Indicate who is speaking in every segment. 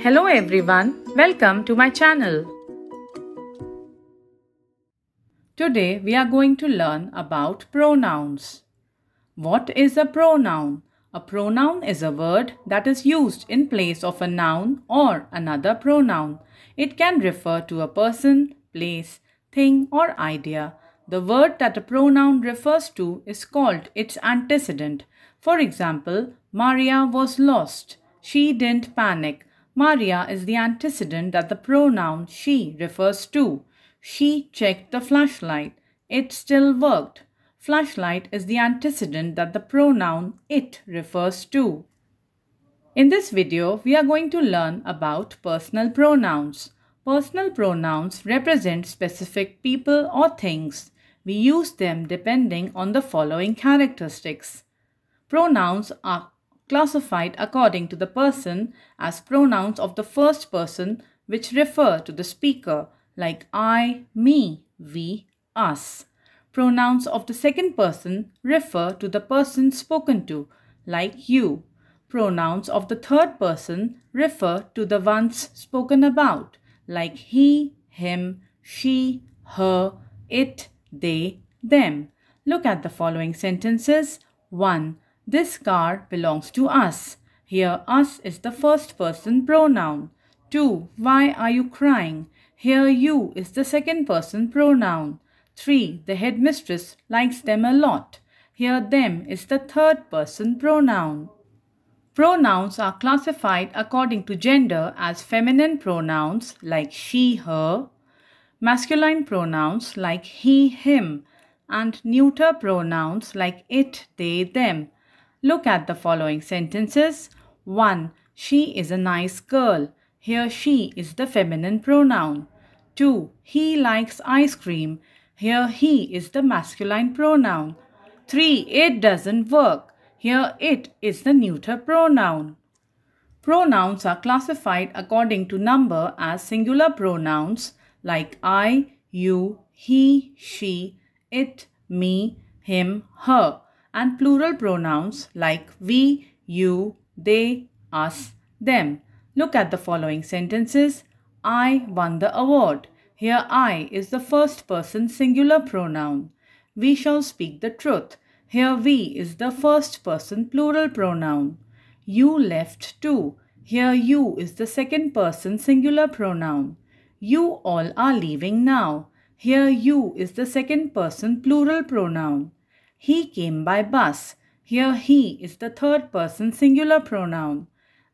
Speaker 1: Hello everyone, welcome to my channel. Today we are going to learn about pronouns. What is a pronoun? A pronoun is a word that is used in place of a noun or another pronoun. It can refer to a person, place, thing or idea. The word that a pronoun refers to is called its antecedent. For example, Maria was lost. She didn't panic. Maria is the antecedent that the pronoun she refers to. She checked the flashlight. It still worked. Flashlight is the antecedent that the pronoun it refers to. In this video, we are going to learn about personal pronouns. Personal pronouns represent specific people or things. We use them depending on the following characteristics. Pronouns are classified according to the person as pronouns of the first person which refer to the speaker like I, me, we, us. Pronouns of the second person refer to the person spoken to like you. Pronouns of the third person refer to the ones spoken about like he, him, she, her, it, they, them. Look at the following sentences. 1. This car belongs to us. Here us is the first person pronoun. 2. Why are you crying? Here you is the second person pronoun. 3. The headmistress likes them a lot. Here them is the third person pronoun. Pronouns are classified according to gender as feminine pronouns like she, her, masculine pronouns like he, him, and neuter pronouns like it, they, them. Look at the following sentences. 1. She is a nice girl. Here she is the feminine pronoun. 2. He likes ice cream. Here he is the masculine pronoun. 3. It doesn't work. Here it is the neuter pronoun. Pronouns are classified according to number as singular pronouns like I, you, he, she, it, me, him, her, and plural pronouns like we, you, they, us, them. Look at the following sentences. I won the award. Here I is the first person singular pronoun. We shall speak the truth. Here we is the first person plural pronoun. You left too. Here you is the second person singular pronoun. You all are leaving now. Here you is the second person plural pronoun. He came by bus. Here he is the third person singular pronoun.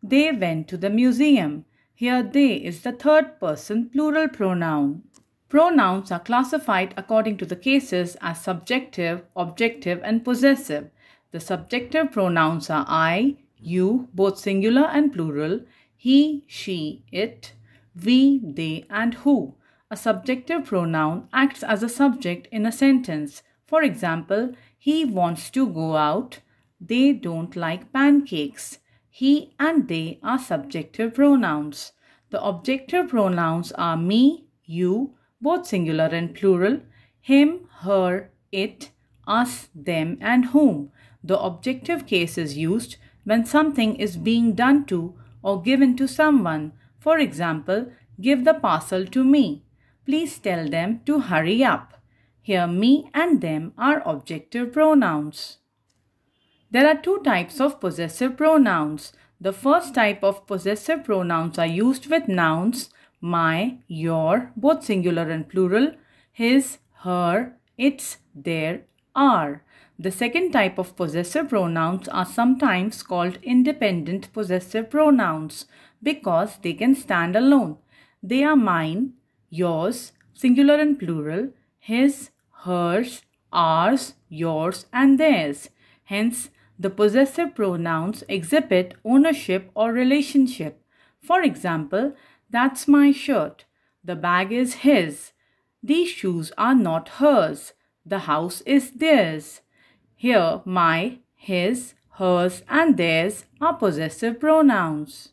Speaker 1: They went to the museum. Here they is the third person plural pronoun. Pronouns are classified according to the cases as subjective, objective, and possessive. The subjective pronouns are I, you, both singular and plural, he, she, it, we, they, and who. A subjective pronoun acts as a subject in a sentence. For example, he wants to go out. They don't like pancakes. He and they are subjective pronouns. The objective pronouns are me, you, both singular and plural, him, her, it, us, them, and whom. The objective case is used when something is being done to or given to someone. For example, give the parcel to me. Please tell them to hurry up. Here me and them are objective pronouns. There are two types of possessive pronouns. The first type of possessive pronouns are used with nouns my, your, both singular and plural, his, her, its, their, our. The second type of possessive pronouns are sometimes called independent possessive pronouns because they can stand alone. They are mine, yours, singular and plural, his, hers, ours, yours, and theirs. Hence, the possessive pronouns exhibit ownership or relationship. For example, that's my shirt. The bag is his. These shoes are not hers. The house is theirs. Here, my, his, hers, and theirs are possessive pronouns.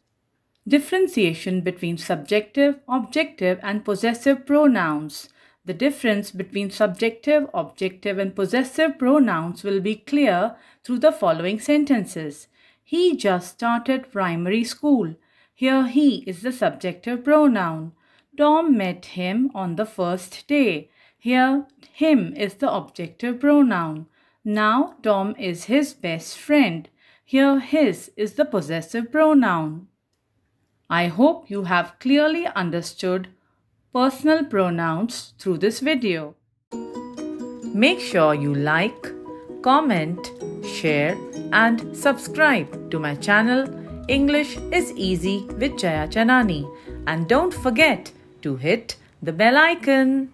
Speaker 1: Differentiation between subjective, objective, and possessive pronouns. The difference between subjective, objective, and possessive pronouns will be clear through the following sentences. He just started primary school. Here he is the subjective pronoun. Tom met him on the first day. Here him is the objective pronoun. Now Tom is his best friend. Here his is the possessive pronoun. I hope you have clearly understood personal pronouns through this video. Make sure you like, comment, share and subscribe to my channel English is Easy with Jaya Chanani, and don't forget to hit the bell icon.